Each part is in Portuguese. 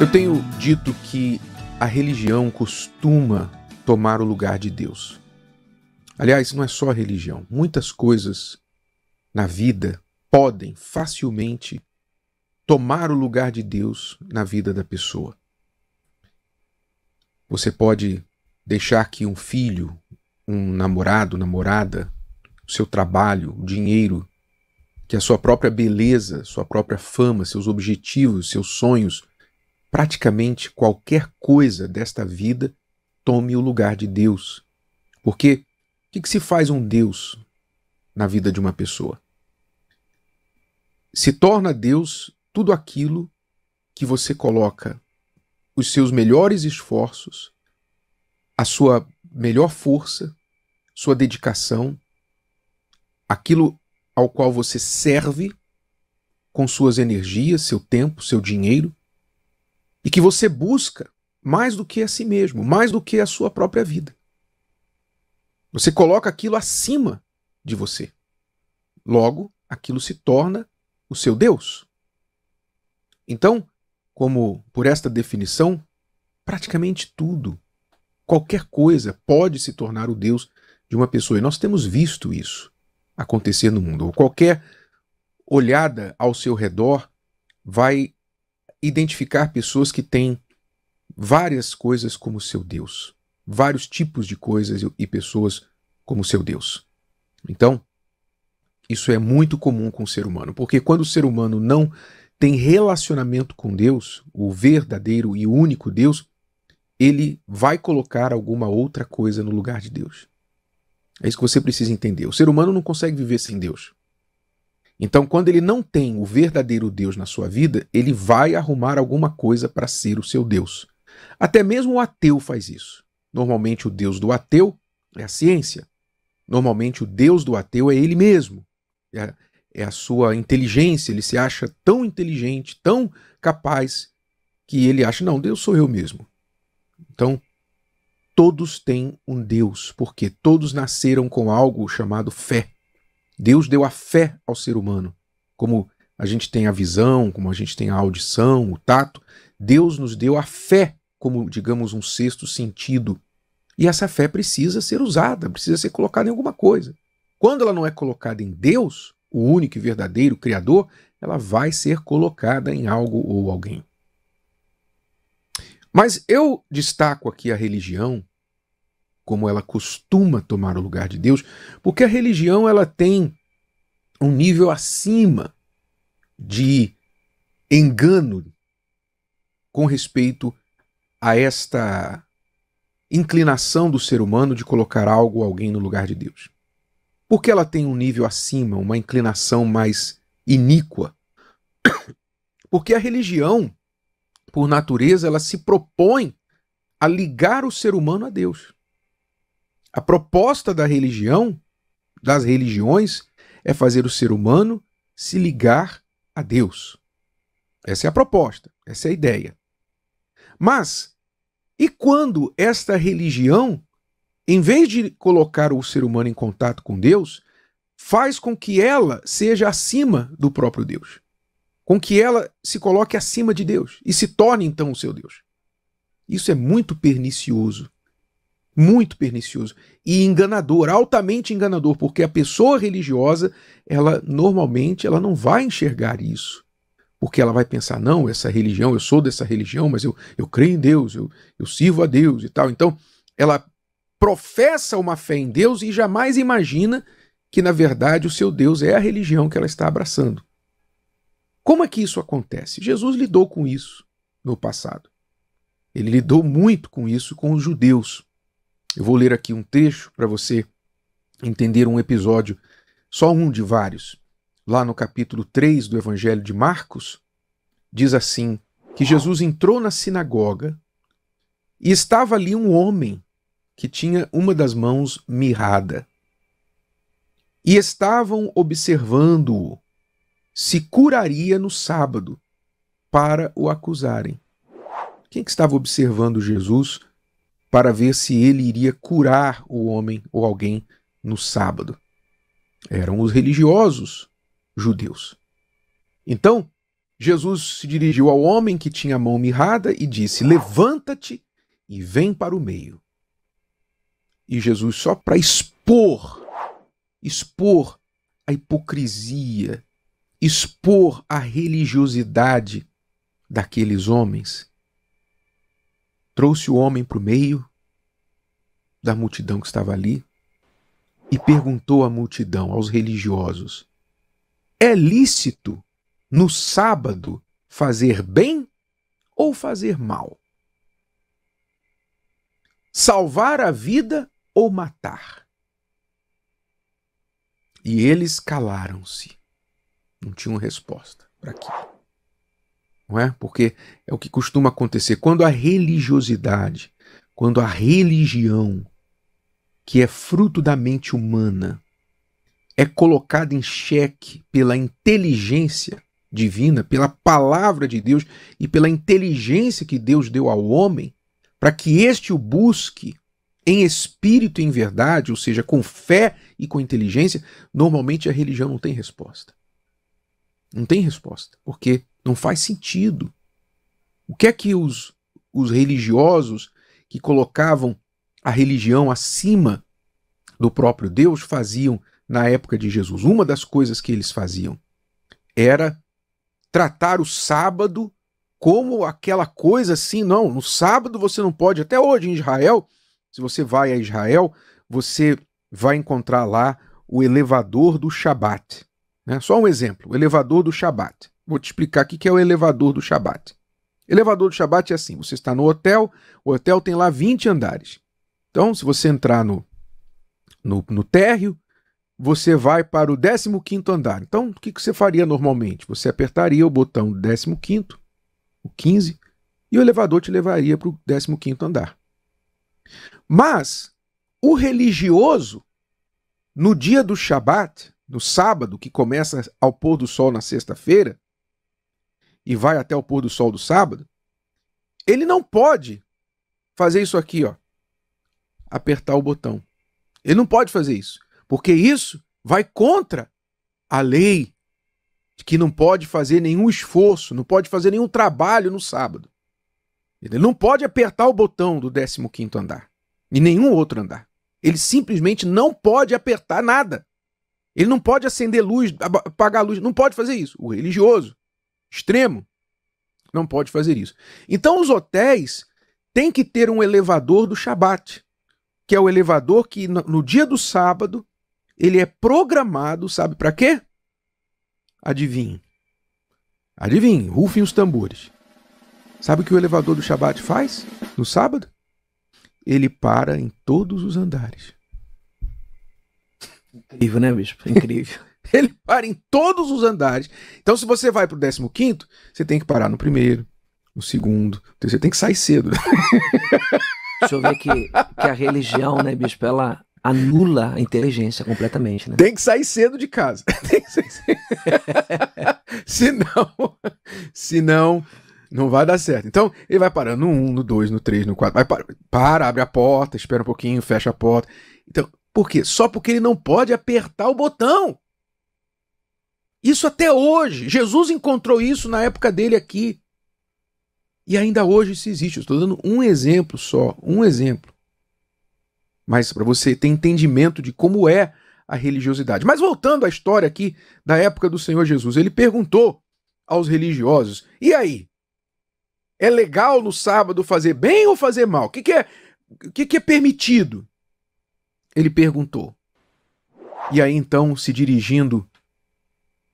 Eu tenho dito que a religião costuma tomar o lugar de Deus. Aliás, não é só a religião. Muitas coisas na vida podem facilmente tomar o lugar de Deus na vida da pessoa. Você pode deixar que um filho, um namorado, namorada, o seu trabalho, o dinheiro, que a sua própria beleza, sua própria fama, seus objetivos, seus sonhos, praticamente qualquer coisa desta vida tome o lugar de Deus. Porque o que se faz um Deus na vida de uma pessoa? Se torna Deus tudo aquilo que você coloca os seus melhores esforços, a sua melhor força, sua dedicação, aquilo ao qual você serve com suas energias, seu tempo, seu dinheiro, e que você busca mais do que a si mesmo, mais do que a sua própria vida. Você coloca aquilo acima de você. Logo, aquilo se torna o seu Deus. Então, como por esta definição, praticamente tudo, qualquer coisa pode se tornar o Deus de uma pessoa. E nós temos visto isso acontecer no mundo. Ou qualquer olhada ao seu redor vai identificar pessoas que têm várias coisas como seu Deus. Vários tipos de coisas e pessoas como seu Deus. Então, isso é muito comum com o ser humano. Porque quando o ser humano não tem relacionamento com Deus, o verdadeiro e único Deus, ele vai colocar alguma outra coisa no lugar de Deus. É isso que você precisa entender. O ser humano não consegue viver sem Deus. Então, quando ele não tem o verdadeiro Deus na sua vida, ele vai arrumar alguma coisa para ser o seu Deus. Até mesmo o ateu faz isso. Normalmente o Deus do ateu é a ciência. Normalmente o Deus do ateu é ele mesmo. É a sua inteligência. Ele se acha tão inteligente, tão capaz, que ele acha, não, Deus sou eu mesmo. Então, todos têm um Deus, porque todos nasceram com algo chamado fé. Deus deu a fé ao ser humano. Como a gente tem a visão, como a gente tem a audição, o tato, Deus nos deu a fé como, digamos, um sexto sentido. E essa fé precisa ser usada, precisa ser colocada em alguma coisa. Quando ela não é colocada em Deus, o único e verdadeiro Criador, ela vai ser colocada em algo ou alguém. Mas eu destaco aqui a religião, como ela costuma tomar o lugar de Deus, porque a religião ela tem um nível acima de engano com respeito a esta inclinação do ser humano de colocar algo ou alguém no lugar de Deus. Por que ela tem um nível acima, uma inclinação mais iníqua? Porque a religião, por natureza, ela se propõe a ligar o ser humano a Deus. A proposta da religião, das religiões, é fazer o ser humano se ligar a Deus. Essa é a proposta, essa é a ideia. Mas, e quando esta religião, em vez de colocar o ser humano em contato com Deus, faz com que ela seja acima do próprio Deus? Com que ela se coloque acima de Deus e se torne então o seu Deus? Isso é muito pernicioso. Muito pernicioso e enganador, altamente enganador, porque a pessoa religiosa, ela normalmente ela não vai enxergar isso, porque ela vai pensar, não, essa religião, eu sou dessa religião, mas eu creio em Deus, eu sirvo a Deus e tal. Então, ela professa uma fé em Deus e jamais imagina que, na verdade, o seu Deus é a religião que ela está abraçando. Como é que isso acontece? Jesus lidou com isso no passado. Ele lidou muito com isso com os judeus. Eu vou ler aqui um trecho para você entender um episódio, só um de vários. Lá no capítulo 3 do Evangelho de Marcos, diz assim, que Jesus entrou na sinagoga e estava ali um homem que tinha uma das mãos mirrada. E estavam observando-o se curaria no sábado para o acusarem. Quem que estava observando Jesus para ver se ele iria curar o homem ou alguém no sábado? Eram os religiosos judeus. Então, Jesus se dirigiu ao homem que tinha a mão mirrada e disse: levanta-te e vem para o meio. E Jesus, só para expor a hipocrisia, expor a religiosidade daqueles homens, trouxe o homem para o meio da multidão que estava ali e perguntou à multidão, aos religiosos: é lícito no sábado fazer bem ou fazer mal? Salvar a vida ou matar? E eles calaram-se. Não tinham resposta para aquilo. Não é? Porque é o que costuma acontecer. Quando a religiosidade, quando a religião, que é fruto da mente humana, é colocada em xeque pela inteligência divina, pela palavra de Deus e pela inteligência que Deus deu ao homem, para que este o busque em espírito e em verdade, ou seja, com fé e com inteligência, normalmente a religião não tem resposta. Não tem resposta, porque não faz sentido. O que é que os religiosos que colocavam a religião acima do próprio Deus faziam na época de Jesus? Uma das coisas que eles faziam era tratar o sábado como aquela coisa assim, não, no sábado você não pode, até hoje em Israel, se você vai a Israel, você vai encontrar lá o elevador do Shabat. Né? Só um exemplo, o elevador do Shabat. Vou te explicar o que é o elevador do Shabat. O elevador do Shabat é assim, você está no hotel, o hotel tem lá 20 andares. Então, se você entrar no térreo, você vai para o 15º andar. Então, o que você faria normalmente? Você apertaria o botão do 15º, o 15, e o elevador te levaria para o 15º andar. Mas o religioso, no dia do Shabat, no sábado, que começa ao pôr do sol na sexta-feira e vai até o pôr do sol do sábado, ele não pode fazer isso aqui, ó, apertar o botão. Ele não pode fazer isso, porque isso vai contra a lei de que não pode fazer nenhum esforço, não pode fazer nenhum trabalho no sábado. Ele não pode apertar o botão do 15º andar e nenhum outro andar. Ele simplesmente não pode apertar nada. Ele não pode acender luz, apagar a luz, não pode fazer isso. O religioso, extremo, não pode fazer isso. Então os hotéis têm que ter um elevador do Shabat, que é o elevador que no dia do sábado ele é programado, sabe para quê? Adivinhe. Adivinhe, rufem os tambores. Sabe o que o elevador do Shabat faz no sábado? Ele para em todos os andares. Incrível, né, bispo? Incrível. Ele para em todos os andares. Então, se você vai para o 15º, você tem que parar no primeiro, no segundo, você tem que sair cedo. Deixa eu ver que a religião, né, bispo, ela anula a inteligência completamente, né? Tem que sair cedo de casa. Tem que sair cedo. Senão não vai dar certo. Então, ele vai parando no 1, no 2, no 3, no 4. Vai abre a porta, espera um pouquinho, fecha a porta. Então, por quê? Só porque ele não pode apertar o botão. Isso até hoje. Jesus encontrou isso na época dele aqui. E ainda hoje isso existe. Eu estou dando um exemplo só. Um exemplo. Mas para você ter entendimento de como é a religiosidade. Mas voltando à história aqui da época do Senhor Jesus. Ele perguntou aos religiosos: e aí? É legal no sábado fazer bem ou fazer mal? O que é permitido? Ele perguntou. E aí então, se dirigindo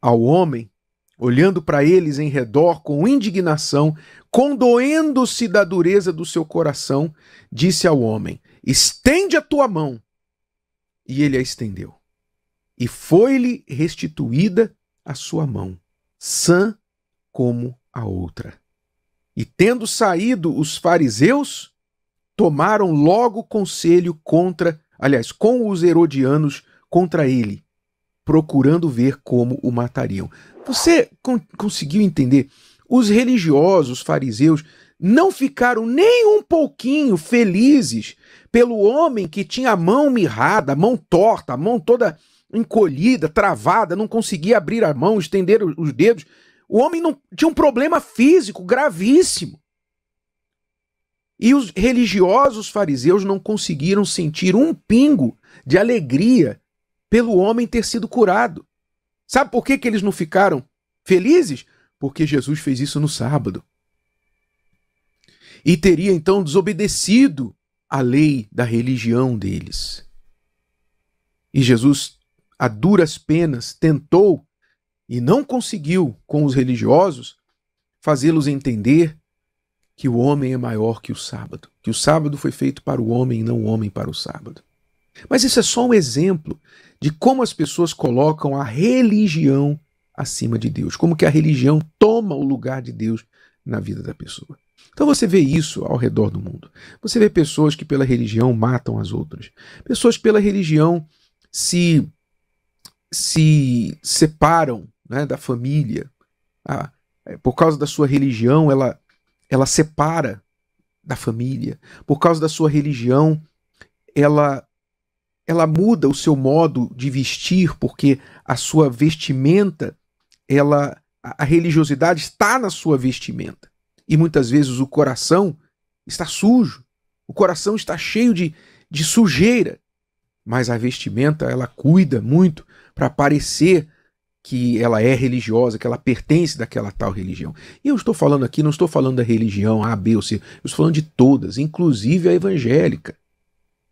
ao homem, olhando para eles em redor com indignação, condoendo-se da dureza do seu coração, disse ao homem: estende a tua mão. E ele a estendeu. E foi-lhe restituída a sua mão, sã como a outra. E tendo saído os fariseus, tomaram logo conselho com os herodianos contra ele, procurando ver como o matariam. Você conseguiu entender? Os religiosos, os fariseus, não ficaram nem um pouquinho felizes pelo homem que tinha a mão mirrada, a mão torta, a mão toda encolhida, travada, não conseguia abrir a mão, estender os dedos. O homem não tinha um problema físico gravíssimo. E os religiosos fariseus não conseguiram sentir um pingo de alegria pelo homem ter sido curado. Sabe por que eles não ficaram felizes? Porque Jesus fez isso no sábado. E teria então desobedecido a lei da religião deles. E Jesus, a duras penas, tentou e não conseguiu, com os religiosos, fazê-los entender que o homem é maior que o sábado foi feito para o homem e não o homem para o sábado. Mas isso é só um exemplo de como as pessoas colocam a religião acima de Deus, como que a religião toma o lugar de Deus na vida da pessoa. Então você vê isso ao redor do mundo. Você vê pessoas que pela religião matam as outras, pessoas que pela religião se separam, né, da família. Por causa da sua religião, ela separa da família. Por causa da sua religião, ela muda o seu modo de vestir, porque a sua vestimenta, a religiosidade está na sua vestimenta. E muitas vezes o coração está sujo, o coração está cheio de sujeira. Mas a vestimenta, ela cuida muito para parecer que ela é religiosa, que ela pertence daquela tal religião. E eu estou falando aqui, não estou falando da religião A, B ou C, eu estou falando de todas, inclusive a evangélica.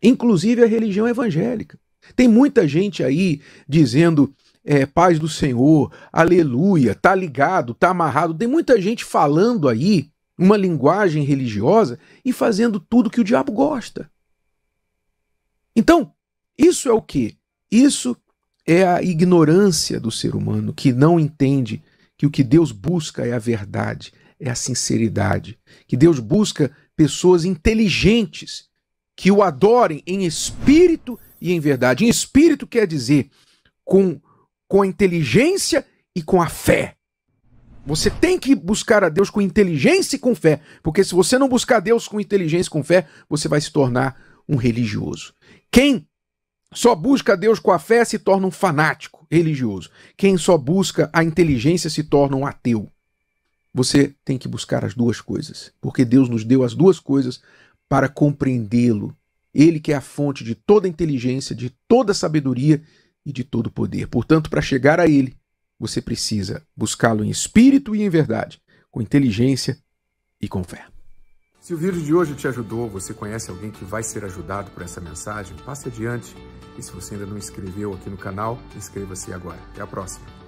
Inclusive a religião evangélica. Tem muita gente aí dizendo paz do Senhor, aleluia, tá ligado, tá amarrado. Tem muita gente falando aí uma linguagem religiosa e fazendo tudo que o diabo gosta. Então, isso é o quê? Isso é a ignorância do ser humano, que não entende que o que Deus busca é a verdade, é a sinceridade. Que Deus busca pessoas inteligentes, que o adorem em espírito e em verdade. Em espírito quer dizer com a inteligência e com a fé. Você tem que buscar a Deus com inteligência e com fé, porque se você não buscar Deus com inteligência e com fé, você vai se tornar um religioso. Quem só busca a Deus com a fé se torna um fanático religioso. Quem só busca a inteligência se torna um ateu. Você tem que buscar as duas coisas, porque Deus nos deu as duas coisas para compreendê-lo. Ele que é a fonte de toda inteligência, de toda sabedoria e de todo poder. Portanto, para chegar a ele, você precisa buscá-lo em espírito e em verdade, com inteligência e com fé. Se o vídeo de hoje te ajudou, você conhece alguém que vai ser ajudado por essa mensagem, passe adiante. E se você ainda não inscreveu aqui no canal, inscreva-se agora. Até a próxima.